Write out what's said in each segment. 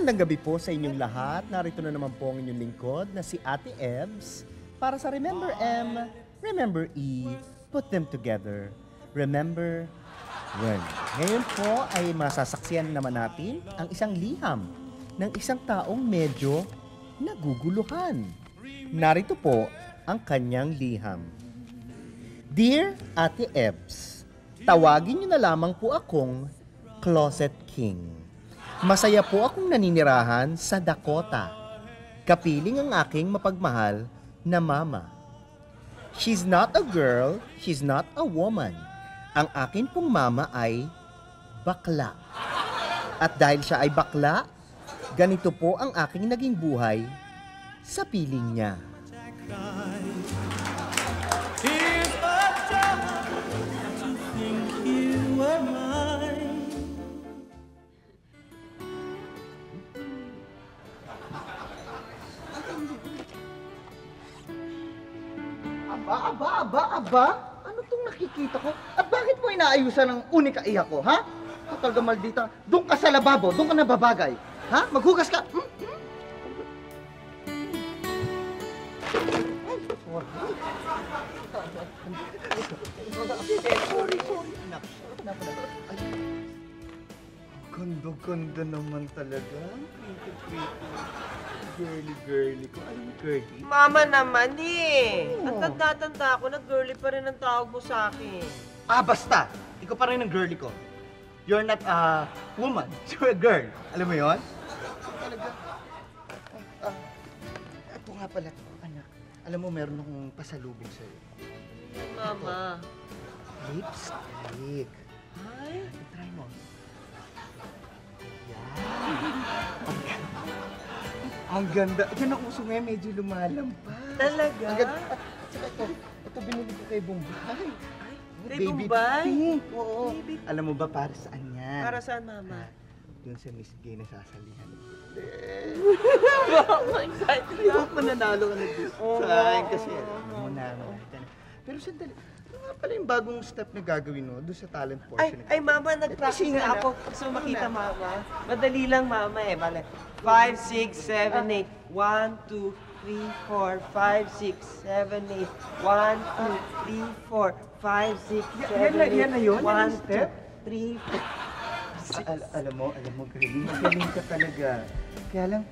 Magandang gabi po sa inyong lahat. Narito na naman po ang inyong lingkod na si Ate Ebs para sa Remember M, Remember E, Put Them Together, Remember When. Ngayon po ay masasaksiyan naman natin ang isang liham ng isang taong medyo naguguluhan. Narito po ang kanyang liham. Dear Ate Ebs, tawagin niyo na lamang po akong Closet King. Masaya po akong naninirahan sa Dakota. Kapiling ang aking mapagmahal na mama. She's not a girl, she's not a woman. Ang akin pong mama ay bakla. At dahil siya ay bakla, ganito po ang aking naging buhay sa piling niya. Aba? Ano tong nakikita ko? At bakit mo inaayusan ang unika iha ko, ha? Kapal ka maldita, doon ka sa lababo, doon ka nababagay. Ha? Maghugas ka. Sorry. Ganda naman talaga. Pretty. Girly ko. Ay, girly. Mama naman eh. Ang tanda-tanda ko na girly pa rin ang tawag mo sa akin. Basta. Ikaw pa rin ang girly ko. You're not a woman. You're a girl. Alam mo yon? Talaga. Ito nga pala, anak. Alam mo, meron akong pasalubong sa'yo. Mama. Lipstick. Ay? Try mo. Ang ganda. Yan ang uso ngayon, medyo lumalampas. Talaga? Ang ganda. Saka ito binili ko kay Bombay. Kay Bombay? Pink. Oo. Baby. Alam mo ba para saan yan? Para saan, Mama? Doon sa Miss Gay na sasalihan. Mama, excited ako. Mananalo ka na design kasi alam mo na. Pero sandali. Ano nga pala yung bagong step na gagawin mo doon sa talent portion? Ay, Mama, nag-practice na ako. Gusto mo makita, Mama? Madali lang, Mama eh. Bale, 5, 6, 7, 8. 1, 2, 3, 4, 5, 6, 7, 8. 1, 2, 3, 4, 5, 6, 7, 8. Yan na yun? 1, 2, 3, 4. Alam mo, magaling ka talaga. Kaya lang,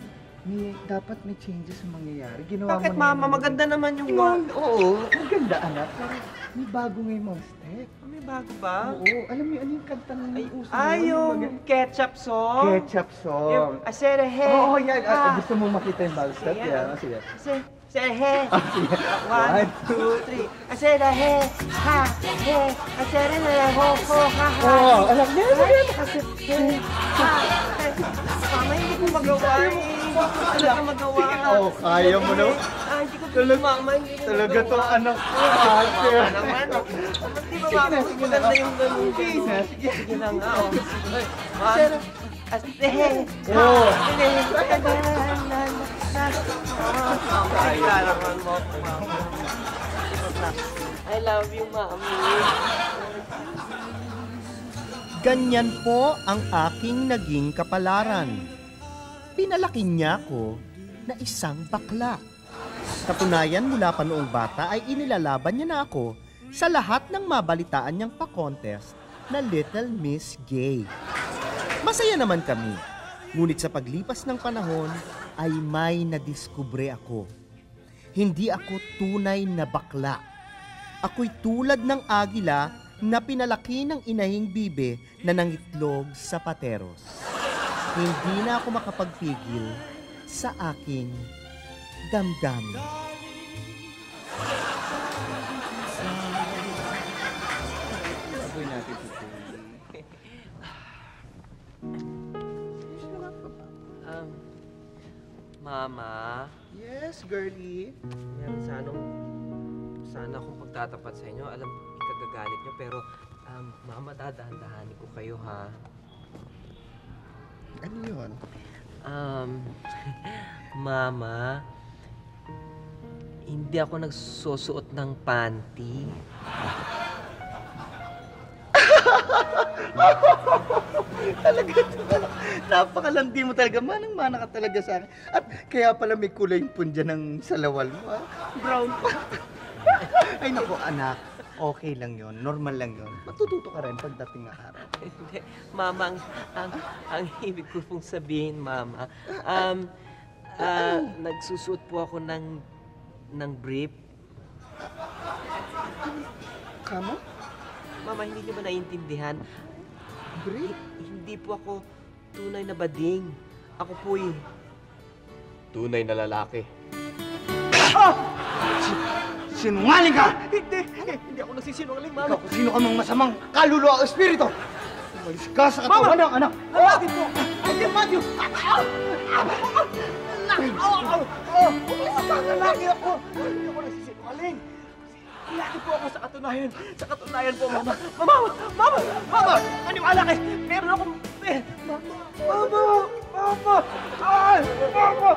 dapat may changes ang mangyayari. Ginawa Bakit, mo na Mama? Maganda naman yung one. Oo, maganda anak. Pero may bago ngayong mga step. May bago ba? Oo, alam mo ano yung kanta ng uso yung ketchup song? Ketchup song. I said a hey. Oo, yan. Gusto mo makita yung bago step? Yan. Sige. Say hey. Sige. 1, 2, 3. I said a hey, ha, hey. I said a ho, ho, ha, ha. Oo, alam niya. Kasi hey, ha, hey. Mama, hindi ko magawa eh. Hindi ko talaga magawa. Oo, kaya mo no? Hindi ko talaga, Mama. Hindi ko Talaga to magawa. anak ko. Mama naman. Di ba, Mama? Maganda yung ganun. Sige na nga, oh. Hey. Oo. I love you, Mami. Ganyan po ang aking naging kapalaran. Pinalaki niya ako na isang bakla. Katunayan mula pa noong bata ay inilalaban niya na ako sa lahat ng mabalitaan niyang pa-contest na Little Miss Gay. Masaya naman kami, ngunit sa paglipas ng panahon ay may nadiskubre ako. Hindi ako tunay na bakla. Ako'y tulad ng agila na pinalaki ng inahing bibe na nangitlog sa pateros. Hindi na ako makapagpigil sa aking damdamin. Saboy natin ito. Mama, Yes, girlie. yan sana akong pagtatapat sa inyo. Alam, ikagagalit nyo, pero Mama, dadahan-dahanin ko kayo, ha? Ano yun? Mama, hindi ako nagsusuot ng panty. Talaga, napakalandi mo talaga. Manang-mana ka talaga sa akin. At kaya pala may kulay yung punja ng salawal mo. Ah. Brown pa. Ay naku, anak. Okay lang yon, normal lang yon. Matututo ka rin pagdating ng araw. Hindi, Mama, ang ibig ko pong sabihin, Mama, nagsusuot po ako ng brief. Kamo? Mama, hindi niyo ba naiintindihan? Brief? Hindi po ako tunay na bading. Ako po'y Tunay na lalaki. Sinungaling ka! Hindi ako nagsisinungaling, Mama. Ikaw kung sino ka mang masamang kaluluwa o espiritu! Umalis ka sa katawan ng anak! Bakit po? Hindi, Matthew! Umalis ka! Lalaki ako! Hindi ako nagsisinungaling. Lagi po ako sa katunayan. Sa katunayan po, Mama. Mama! Maniwala kayo. Meron akong... Mama! Ay! Mama!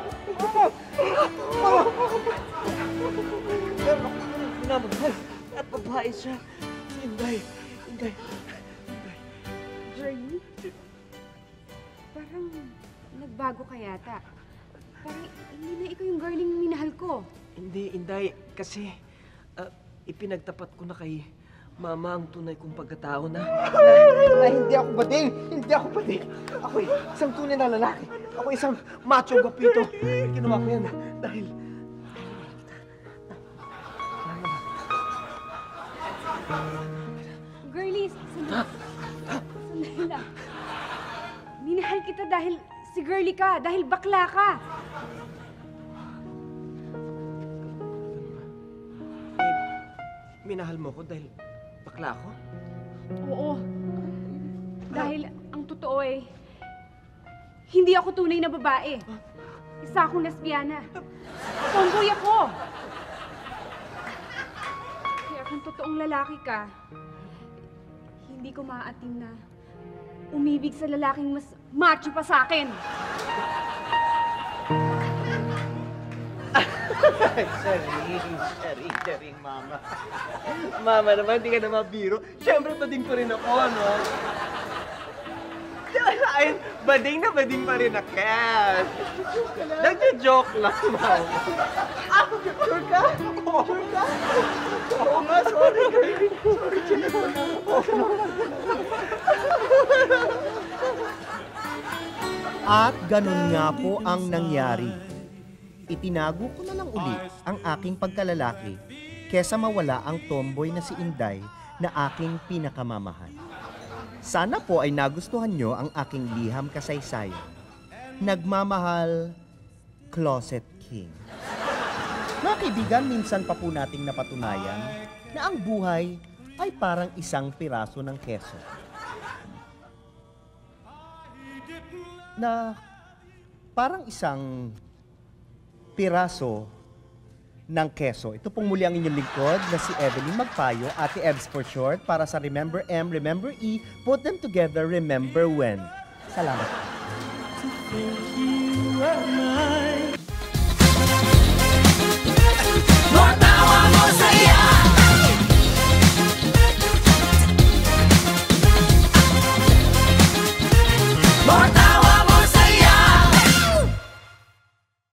Meron akong minamahal at babae siya. Inday. Bernie? Parang nagbago ka yata. Parang hindi na ikaw yung girling minahal ko. Hindi, Inday. Kasi ipinagtapat ko na kay Mama ang tunay kong pagkatao na hindi ako bading. Hindi ako bading. Ako isang tunay na lalaki. Ako isang macho gapito. Ginawa ko yan dahil... Girlie, sandali lang. Minahal kita dahil si girlie ka, dahil bakla ka. Minahal mo ko dahil bakla ako? Oo. Dahil ang totoo hindi ako tunay na babae. Isa akong lesbiana. Tomboy ako. Kaya kung totoong lalaki ka, hindi ko maaatim na umibig sa lalaking mas macho pa sa akin. Sharing, Mama. Mama naman, hindi ka na mabiro. Siyempre, bading pa rin ako, ano? Ay, bading na bading pa rin ako. Nagja-joke lang, Mama. Sure ka? Sure ka? Oo nga, sorry. At ganun nga po ang nangyari. Itinago ko na lang uli ang aking pagkalalaki kesa mawala ang tomboy na si Inday na aking pinakamamahal. Sana po ay nagustuhan nyo ang aking liham kasaysayan. Nagmamahal, Closet King. Mga kaibigan, minsan pa po nating napatunayan na ang buhay ay parang isang piraso ng keso. Na parang isang piraso ng keso. Ito pong muli ang inyong lingkod na si Evelyn Magpayo, Ate Ebs for short, para sa Remember M, Remember E, put them together, remember when. Salamat.